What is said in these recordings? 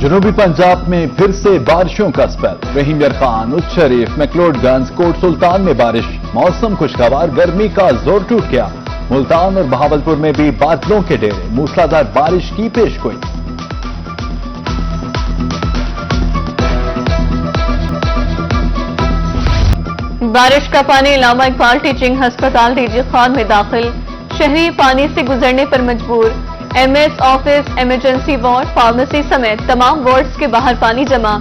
जनूबी पंजाब में फिर से बारिशों का स्पेल। रहीम यार खान, उच्च शरीफ, मैक्लोडगंज, कोट सुल्तान में बारिश। मौसम खुशगवार, गर्मी का जोर टूट गया। मुल्तान और बहावलपुर में भी बादलों के डेरे। मूसलाधार बारिश की पेशगोई। बारिश का पानी इलामा इकबाल टीचिंग अस्पताल डीजी खान में दाखिल। शहरी पानी से गुजरने पर मजबूर। MS office, emergency ward, pharmacy समेत तमाम वार्ड्स के बाहर पानी जमा।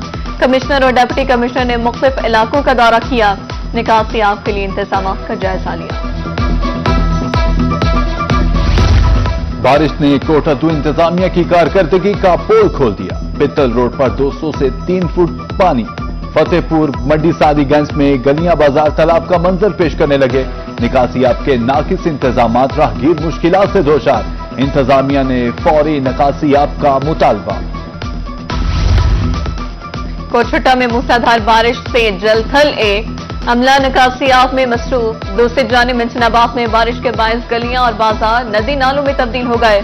कमिश्नर और डिप्टी कमिश्नर ने मुख्तलिफ इलाकों का दौरा किया। निकासियाब के लिए इंतजाम का जायजा लिया। बारिश ने कोटा 2 इंतजामिया की कारकर्दगी का पोल खोल दिया। पित्तल रोड पर 200 से 3 फुट पानी। फतेहपुर, मंडी सादीगंज में गलियां बाजार तालाब का मंजर पेश करने लगे। निकासियाब के नाकिस इंतजामात, राहगीर मुश्किलात से दो चार। इंतजामिया ने फौरी निकासियाब का मुतालबा। कोटछुट्टा में मूसलाधार बारिश से जलथल अमला निकासियाब में मसरूफ। दूसरी जानिब मंचनाबाद में बारिश के बायस गलियां और बाजार नदी नालों में तब्दील हो गए।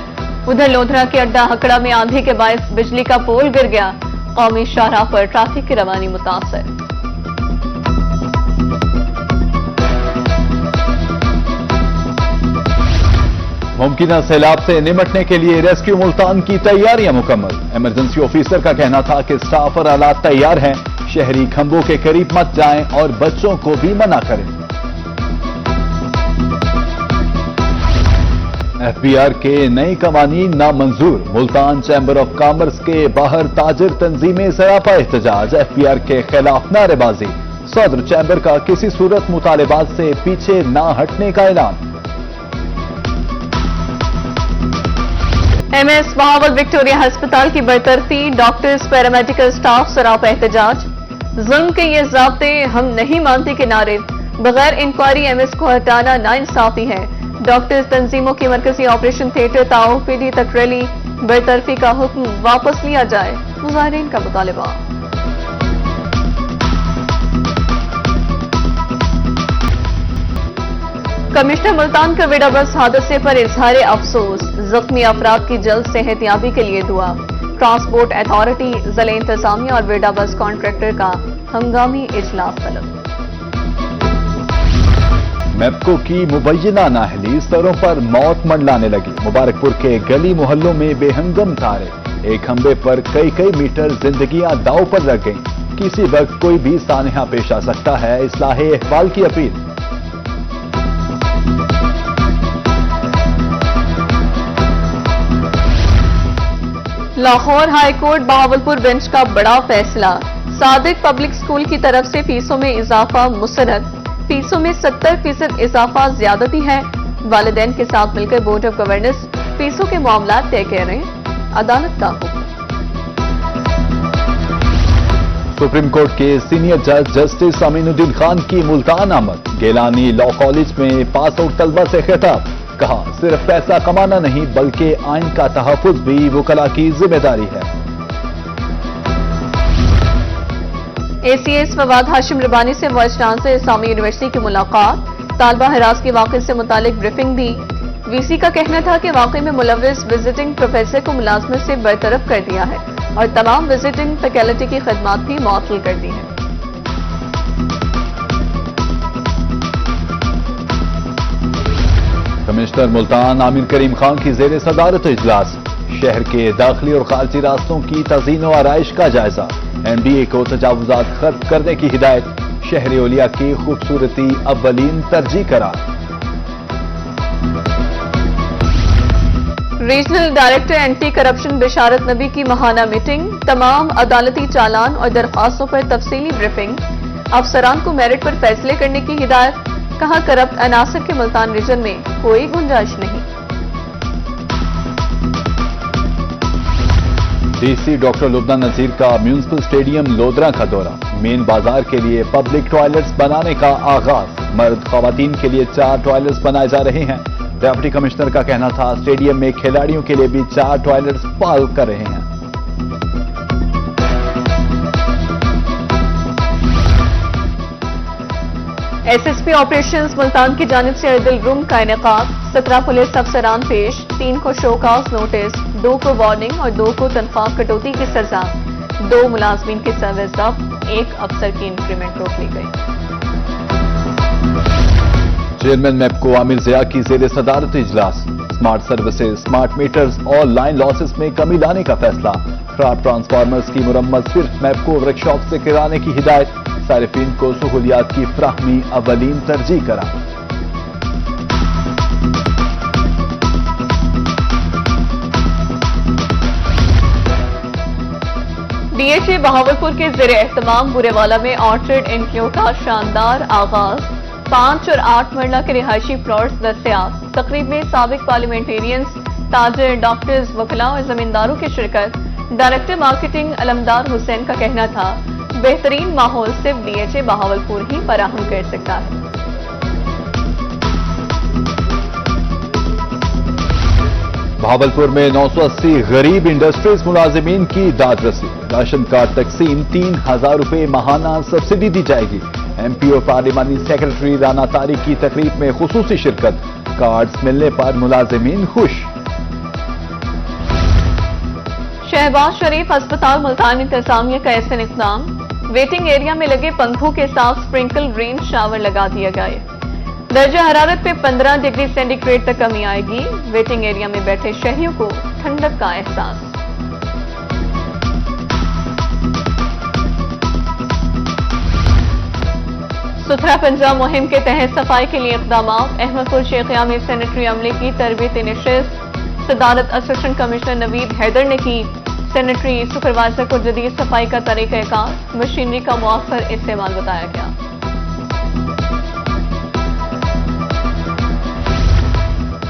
उधर लोधरा के अड्डा हकड़ा में आंधी के बायस बिजली का पोल गिर गया। कौमी शाहराह पर ट्रैफिक की रवानी मुतासर। मुमकिन सैलाब से निपटने के लिए रेस्क्यू मुल्तान की तैयारियां मुकम्मल। इमरजेंसी ऑफिसर का कहना था कि स्टाफ और आलात तैयार हैं। शहरी खंभों के करीब मत जाएं और बच्चों को भी मना करें। एफबीआर के नई कवानीन नामंजूर। मुल्तान चैम्बर ऑफ कॉमर्स के बाहर ताजिर तंजीमें सरापा एहतजाज। एफबीआर के खिलाफ नारेबाजी। सदर चैम्बर का किसी सूरत मुतालिबात से पीछे ना हटने का ऐलान। एमएस बहावल विक्टोरिया अस्पताल की बरतरफी। डॉक्टर्स, पैरामेडिकल स्टाफ सरापा एहतजाज। जुल्म के ये ज़ाब्ते हम नहीं मानते के नारे। बगैर इंक्वायरी एमएस को हटाना नाइंसाफी है। डॉक्टर्स तंजीमों की मरकजी ऑपरेशन थिएटर ताओपीडी तक रैली। बरतरफी का हुक्म वापस लिया जाए, मुजाहिरीन का मुतालिबा। कमिश्नर मुल्तान का वेड़ा बस हादसे पर इजहार अफसोस। जख्मी अफराद की जल्द सेहतयाबी के लिए दुआ। ट्रांसपोर्ट अथॉरिटी, जिले इंतजामिया और वेड़ा बस कॉन्ट्रैक्टर का हंगामी इजलास तलब। मैप्को की मुबैना नाहली सरों पर मौत मंडलाने लगी। मुबारकपुर के गली मोहल्लों में बेहंगम तारे। एक खंबे पर कई मीटर जिंदगियां दांव पर रख गईं। किसी वक्त कोई भी सानहा पेश आ सकता है। इस्लाहे अहवाल की appeal. Lahore high court Bahawalpur bench का बड़ा फैसला। सादिक पब्लिक स्कूल की तरफ से फीसों में इजाफा मुस्तरद। फीसों में 70% इजाफा ज्यादती है। वालिदैन के साथ मिलकर बोर्ड ऑफ गवर्नेंस फीसों के मामलात तय करें, अदालत का हुक्म। सुप्रीम कोर्ट के सीनियर जज जस्टिस अमीनुद्दीन खान की मुल्तान आमद। गेलानी लॉ कॉलेज में पास आउट तलबा से खिताब। कहा, सिर्फ पैसा कमाना नहीं बल्कि आइन का तहफ्फुज भी वकला की जिम्मेदारी है। एसीएस फवाद हाशिम रबानी से वाइस चांसलर इस्लामी यूनिवर्सिटी की मुलाकात। तालबा हरास के वाक़े से मुतालिक ब्रीफिंग दी। वीसी का कहना था कि वाक़े में मुलव्विस विजिटिंग प्रोफेसर को मुलाजमत से बरतरफ कर दिया है और तमाम विजिटिंग फैकल्टी की खदमात भी मुअत्तल कर दी है। कमिश्नर मुल्तान आमिर करीम खान की जेर सदारत इजलास। शहर के दाखिली और खारजी रास्तों की तज़ीन व आराइश का जायजा। एमडीए को तजावुजात खत्म करने की हिदायत। शहरी ओलिया की खूबसूरती अव्वलीन तरजीह करार। रीजनल डायरेक्टर एंटी करप्शन बिशारत नबी की माहाना मीटिंग। तमाम अदालती चालान और दरख्वास्तों पर तफसीली ब्रीफिंग। अफसरान को मेरिट पर फैसले करने की हिदायत। कहा, करप्ट अनासर के मुल्तान रीजन में कोई गुंजाइश नहीं। डीसी डॉक्टर लुबना नजीर का म्यूनिसिपल स्टेडियम लोधरा का दौरा। मेन बाजार के लिए पब्लिक टॉयलेट्स बनाने का आगाज। मर्द खवातीन के लिए 4 टॉयलेट्स बनाए जा रहे हैं। डिप्टी कमिश्नर का कहना था, स्टेडियम में खिलाड़ियों के लिए भी 4 टॉयलेट्स बहाल कर रहे हैं। एसएसपी ऑपरेशंस मुल्तान की जानिब से अर्दिल रूम का इनेकाद। 17 पुलिस अफसरान पेश। 3 को शोकाज नोटिस, 2 को वार्निंग और 2 को तनख्वाह कटौती की सजा। 2 मुलाजमीन की सर्विस ضبط, 1 अफसर की इंक्रीमेंट रोक ली गई। चेयरमैन मैपको आमिर जिया की जेर सदारत इजलास, स्मार्ट सर्विसेज, स्मार्ट मीटर्स और लाइन लॉसेस में कमी लाने का फैसला। खराब ट्रांसफार्मर्स की मुरम्मत सिर्फ मैपको वर्कशॉप से कराने की हिदायत, सारिफीन को सहूलियात की फ्राहमी अवलीन तरजीह करा। डीएचए बहावलपुर के ज़ेरे एहतमाम बुरेवाला में ऑर्चर्ड इनक्लो का शानदार आगाज, 5 और 8 मरला के रिहायशी प्लॉट्स दस्तयाब। तकरीब में साबिक पार्लियामेंटेरियंस, ताजर, डॉक्टर्स, वकला और जमींदारों की शिरकत। डायरेक्टर मार्केटिंग अलमदार हुसैन का कहना था, बेहतरीन माहौल सिर्फ डीएचए बहावलपुर ही फराहम कर सकता है। बहावलपुर में 980 गरीब इंडस्ट्रीज मुलाजिमीन की दाद रसी, राशन कार्ड तकसीम, 3,000 रुपए माहाना सब्सिडी दी जाएगी। एमपी और पार्लिमानी सेक्रेटरी राना तारिक की तकरीब में खुसूसी शिरकत, कार्ड्स मिलने पर मुलाजिमीन खुश। शहबाज शरीफ अस्पताल मुल्तान इंतजामिया का ऐसा इक़दाम, वेटिंग एरिया में लगे पंखों के साथ स्प्रिंकल रेन शावर लगा दिया गया। दर्जा हरारत पे 15 डिग्री सेंटीग्रेड तक कमी आएगी। वेटिंग एरिया में बैठे शहरियों को ठंडक का एहसास। सुथरा पंजाब मुहिम के तहत सफाई के लिए इक़दाम। अहमदपुर शेखिया में सैनिटरी अमले की तरबियती निशिस्त, सदारत असिस्टेंट कमिश्नर नवीद हैदर ने की। सैनिटरी सुपरवाइजर को जदीद सफाई का तरीक़ाकार, मशीनरी का मुअस्सर इस्तेमाल बताया गया।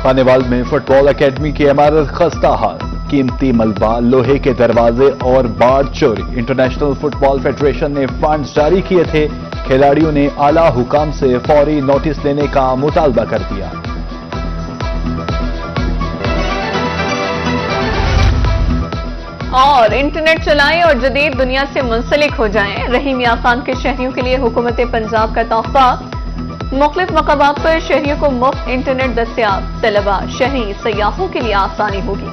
खानेवाल में फुटबॉल एकेडमी की इमारत खस्ता हाल, कीमती मलबा, लोहे के दरवाजे और बाड़ चोरी। इंटरनेशनल फुटबॉल फेडरेशन ने फंड्स जारी किए थे, खिलाड़ियों ने आला हुकाम से फौरी नोटिस लेने का मुतालबा कर दिया। और इंटरनेट चलाएं और जदीद दुनिया से मुंसलिक हो जाएं। रहीम या खान के शहरियों के लिए हुकूमत पंजाब का तोहफा, मुख्तलिफ मकामात पर शहरियों को मुफ्त इंटरनेट दस्तयाब। तलबा, शहरी, सयाहों के लिए आसानी होगी।